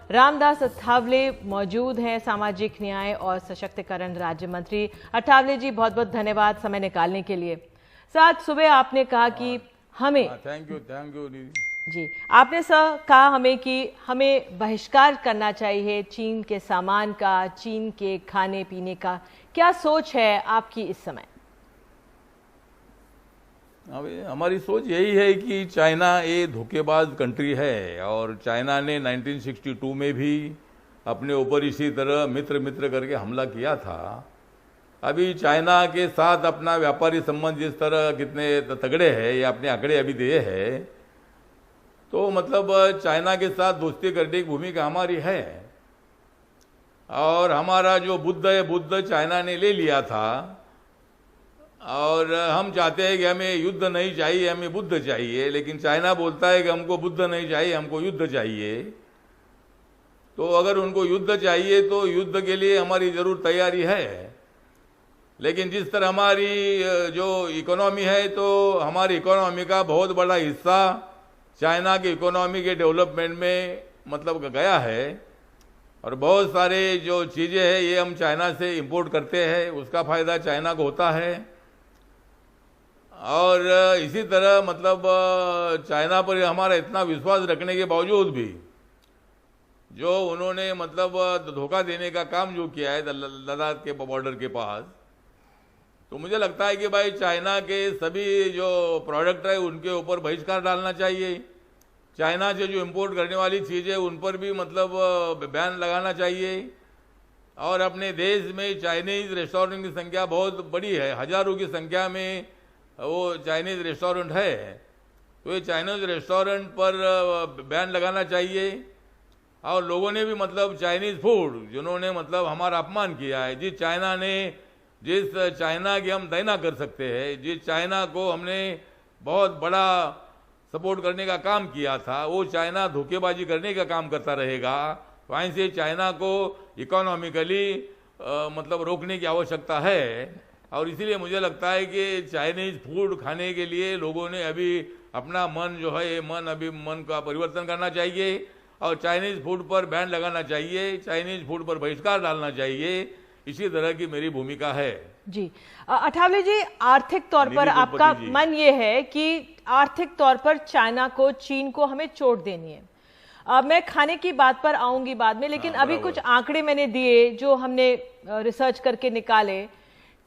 रामदास अठावले मौजूद हैं, सामाजिक न्याय और सशक्तिकरण राज्य मंत्री। अठावले जी, बहुत बहुत धन्यवाद समय निकालने के लिए। साथ सुबह आपने कहा कि हमें थैंक यू जी, आपने सर कहा हमें कि हमें बहिष्कार करना चाहिए चीन के सामान का, चीन के खाने पीने का। क्या सोच है आपकी इस समय? हमारी सोच यही है कि चाइना ये धोखेबाज कंट्री है और चाइना ने 1962 में भी अपने ऊपर इसी तरह मित्र मित्र करके हमला किया था। अभी चाइना के साथ अपना व्यापारी संबंध जिस तरह कितने तगड़े हैं, ये अपने आंकड़े अभी दिए हैं, तो मतलब चाइना के साथ दोस्ती करने की भूमिका हमारी है। और हमारा जो बुद्ध है, बुद्ध चाइना ने ले लिया था और हम चाहते हैं कि हमें युद्ध नहीं चाहिए, हमें बुद्ध चाहिए, लेकिन चाइना बोलता है कि हमको बुद्ध नहीं चाहिए, हमको युद्ध चाहिए। तो अगर उनको युद्ध चाहिए तो युद्ध के लिए हमारी जरूर तैयारी है, लेकिन जिस तरह हमारी जो इकोनॉमी है, तो हमारी इकोनॉमी का बहुत बड़ा हिस्सा चाइना की इकोनॉमी के डेवलपमेंट में मतलब गया है और बहुत सारे जो चीज़ें हैं ये हम चाइना से इंपोर्ट करते हैं, उसका फ़ायदा चाइना को होता है। और इसी तरह मतलब चाइना पर हमारा इतना विश्वास रखने के बावजूद भी जो उन्होंने मतलब धोखा देने का काम जो किया है लद्दाख के बॉर्डर के पास, तो मुझे लगता है कि भाई चाइना के सभी जो प्रोडक्ट है उनके ऊपर बहिष्कार डालना चाहिए। चाइना से जो इंपोर्ट करने वाली चीज़ें उन पर भी मतलब बैन लगाना चाहिए। और अपने देश में चाइनीज़ रेस्टोरेंट की संख्या बहुत बड़ी है, हज़ारों की संख्या में वो चाइनीज़ रेस्टोरेंट है, तो ये चाइनीज़ रेस्टोरेंट पर बैन लगाना चाहिए। और लोगों ने भी मतलब चाइनीज़ फूड जिन्होंने मतलब हमारा अपमान किया है, जिस चाइना की हम दैना कर सकते हैं, जिस चाइना को हमने बहुत बड़ा सपोर्ट करने का काम किया था, वो चाइना धोखेबाजी करने का काम करता रहेगा। वहीं से चाइना को इकोनॉमिकली मतलब रोकने की आवश्यकता है। और इसीलिए मुझे लगता है कि चाइनीज़ फूड खाने के लिए लोगों ने अभी अपना मन जो है ये मन का परिवर्तन करना चाहिए और चाइनीज़ फूड पर बैन लगाना चाहिए, चाइनीज़ फूड पर बहिष्कार डालना चाहिए। इसी तरह की मेरी भूमिका है। जी, अठावले जी, आर्थिक तौर पर आपका मन ये है कि आर्थिक तौर पर चाइना को, चीन को हमें चोट देनी है। मैं खाने की बात पर आऊंगी बाद में, लेकिन अभी कुछ आंकड़े मैंने दिए जो हमने रिसर्च करके निकाले।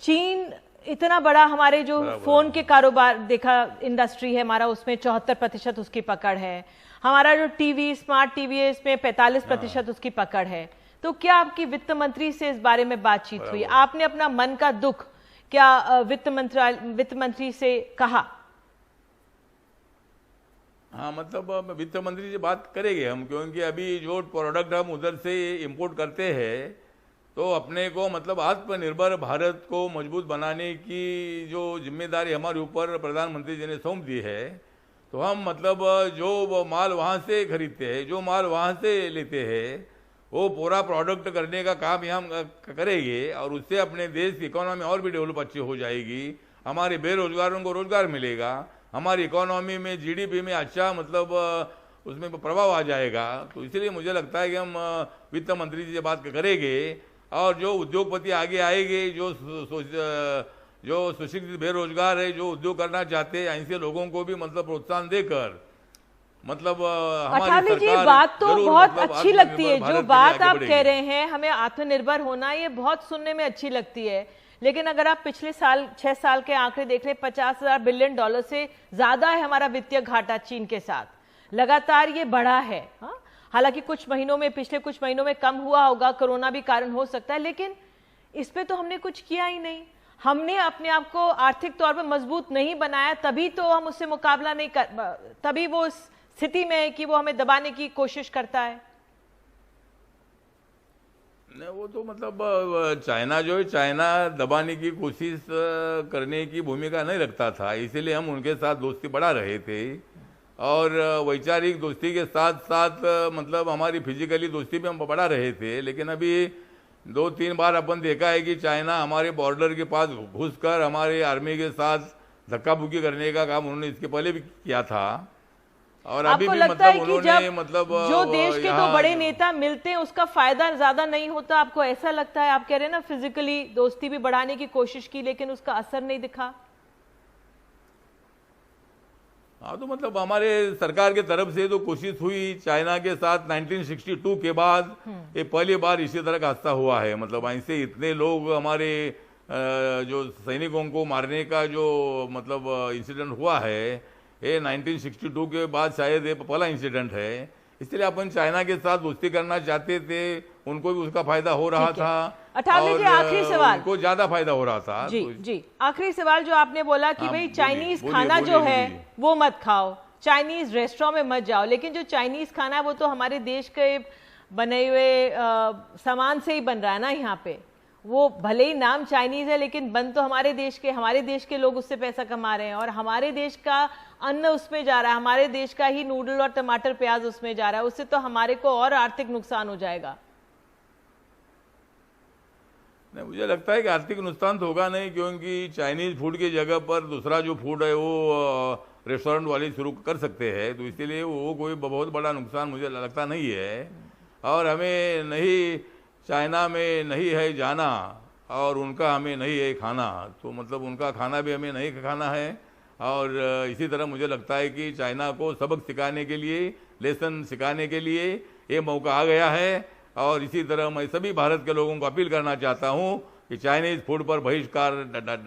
चीन इतना बड़ा, हमारे जो फोन के कारोबार देखा इंडस्ट्री है हमारा, उसमें 74% उसकी पकड़ है। हमारा जो टीवी, स्मार्ट टीवी है, इसमें 45% उसकी पकड़ है। तो क्या आपकी वित्त मंत्री से इस बारे में बातचीत हुई? आपने अपना मन का दुख क्या वित्त मंत्री से कहा? हाँ, मतलब वित्त मंत्री से बात करेंगे हम, क्योंकि अभी जो प्रोडक्ट हम उधर से इंपोर्ट करते हैं, तो अपने को मतलब आत्मनिर्भर भारत को मजबूत बनाने की जो जिम्मेदारी हमारे ऊपर प्रधानमंत्री जी ने सौंप दी है, तो हम मतलब जो माल वहाँ से खरीदते हैं, जो माल वहाँ से लेते हैं, वो पूरा प्रोडक्ट करने का काम हम करेंगे और उससे अपने देश की इकोनॉमी और भी डेवलप अच्छी हो जाएगी। हमारे बेरोजगारों को रोजगार मिलेगा, हमारी इकोनॉमी में जीडीपी में अच्छा मतलब उसमें प्रभाव आ जाएगा। तो इसलिए मुझे लगता है कि हम वित्त मंत्री जी से बात करेंगे और जो उद्योगपति आगे आएंगे, जो सुशिक्षित बेरोजगार है, जो उद्योग करना चाहते हैं, ऐसे लोगों को भी मतलब प्रोत्साहन देकर मतलब हमारी सरकार बात तो बहुत मतलब अच्छी लगती है। जो बात आप कह रहे हैं हमें आत्मनिर्भर होना, ये बहुत सुनने में अच्छी लगती है, लेकिन अगर आप पिछले साल 6 साल के आंकड़े देख ले, $50,000 बिलियन से ज्यादा है हमारा वित्तीय घाटा चीन के साथ, लगातार ये बढ़ा है। हाँ, हालांकि पिछले कुछ महीनों में कम हुआ होगा, कोरोना भी कारण हो सकता है, लेकिन इस पे तो हमने कुछ किया ही नहीं। हमने अपने आप को आर्थिक तौर पर मजबूत नहीं बनाया, तभी तो हम उससे मुकाबला नहीं कर, तभी वो स्थिति में है कि वो हमें दबाने की कोशिश करता है। नहीं, वो तो मतलब चाइना जो है, चाइना दबाने की कोशिश करने की भूमिका नहीं रखता था, इसीलिए हम उनके साथ दोस्ती बढ़ा रहे थे। और वैचारिक दोस्ती के साथ साथ मतलब हमारी फिजिकली दोस्ती भी हम बढ़ा रहे थे। लेकिन अभी 2-3 बार अपन देखा है कि चाइना हमारे बॉर्डर के पास घुसकर हमारे आर्मी के साथ धक्का मुक्की करने का काम उन्होंने इसके पहले भी किया था। और अभी आपको भी लगता है मतलब कि उन्होंने जब मतलब जो देश के तो बड़े यहाँ नेता मिलते हैं उसका फायदा ज्यादा नहीं होता? आपको ऐसा लगता है? आप कह रहे हैं ना फिजिकली दोस्ती भी बढ़ाने की कोशिश की लेकिन उसका असर नहीं दिखा। हाँ, तो मतलब हमारे सरकार के तरफ से तो कोशिश हुई चाइना के साथ 1962 के बाद ये पहली बार इसी तरह का हादसा हुआ है। मतलब ऐसे इतने लोग हमारे जो सैनिकों को मारने का जो मतलब इंसिडेंट हुआ है, ये 1962 के बाद शायद ये पहला इंसिडेंट है। इसलिए अपन चाइना के साथ दोस्ती करना चाहते थे, उनको भी उसका फायदा हो रहा था अठावले जी, आखिरी सवाल, उनको ज्यादा फायदा हो रहा था। जी तो जी आखिरी सवाल जो आपने बोला कि भाई चाइनीज बोलिए, खाना बोलिए, जो बोलिए, है बोलिए। वो मत खाओ, चाइनीज रेस्टोरेंट में मत जाओ, लेकिन जो चाइनीज खाना है वो तो हमारे देश के बने हुए सामान से ही बन रहा है ना यहाँ पे। वो भले ही नाम चाइनीज है लेकिन बन तो हमारे देश के लोग उससे पैसा कमा रहे हैं और हमारे देश का अन्न उसमें जा रहा है, हमारे देश का ही नूडल और टमाटर प्याज उसमें जा रहा है। उससे तो हमारे को और आर्थिक नुकसान हो जाएगा। नहीं, मुझे लगता है कि आर्थिक नुकसान तो होगा नहीं, क्योंकि चाइनीज फूड की जगह पर दूसरा जो फूड है वो रेस्टोरेंट वाले शुरू कर सकते हैं, तो इसलिए वो कोई बहुत बड़ा नुकसान मुझे लगता नहीं है। और हमें नहीं चाइना में नहीं है जाना और उनका हमें नहीं है खाना, तो मतलब उनका खाना भी हमें नहीं खाना है। और इसी तरह मुझे लगता है कि चाइना को सबक सिखाने के लिए, लेसन सिखाने के लिए ये मौका आ गया है। और इसी तरह मैं सभी भारत के लोगों को अपील करना चाहता हूं कि चाइनीज फूड पर बहिष्कार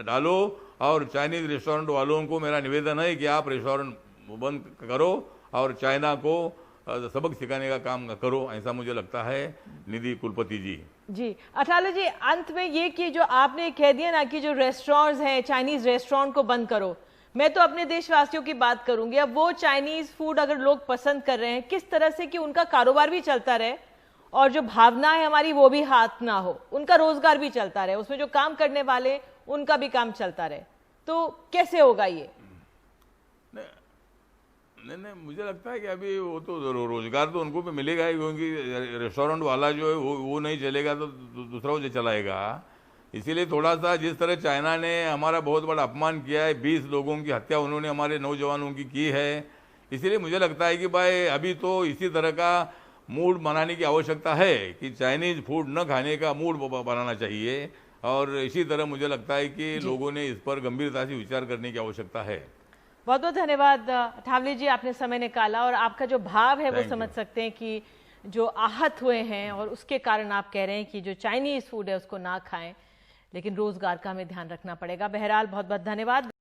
डालो और चाइनीज रेस्टोरेंट वालों को मेरा निवेदन है कि आप रेस्टोरेंट बंद करो और चाइना को सबक सिखाने का काम करो, ऐसा मुझे लगता है। निधि कुलपति जी। जी अठावले जी, अंत में ये कि जो आपने कह दिया ना कि जो रेस्टोरेंट्स हैं चाइनीज रेस्टोरेंट को बंद करो, मैं तो अपने देशवासियों की बात करूंगी। अब वो चाइनीज फूड अगर लोग पसंद कर रहे हैं, किस तरह से कि उनका कारोबार भी चलता रहे और जो भावना है हमारी वो भी हाथ ना हो, उनका रोजगार भी चलता रहे, उसमें जो काम करने वाले उनका भी काम चलता रहे, तो कैसे होगा ये? नहीं, मुझे लगता है कि अभी वो तो रोजगार तो उनको भी मिलेगा ही, क्योंकि रेस्टोरेंट वाला जो है वो नहीं चलेगा तो दूसरा वो चलाएगा। इसीलिए थोड़ा सा जिस तरह चाइना ने हमारा बहुत बड़ा अपमान किया है, 20 लोगों की हत्या उन्होंने हमारे नौजवानों की है, इसीलिए मुझे लगता है कि भाई अभी तो इसी तरह का मूड बनाने की आवश्यकता है कि चाइनीज फूड न खाने का मूड बनाना चाहिए। और इसी तरह मुझे लगता है कि लोगों ने इस पर गंभीरता से विचार करने की आवश्यकता है। बहुत बहुत धन्यवाद अठावले जी, आपने समय निकाला और आपका जो भाव है वो समझ सकते हैं कि जो आहत हुए हैं और उसके कारण आप कह रहे हैं कि जो चाइनीज फूड है उसको ना खाएं, लेकिन रोजगार का हमें ध्यान रखना पड़ेगा। बहरहाल बहुत बहुत धन्यवाद।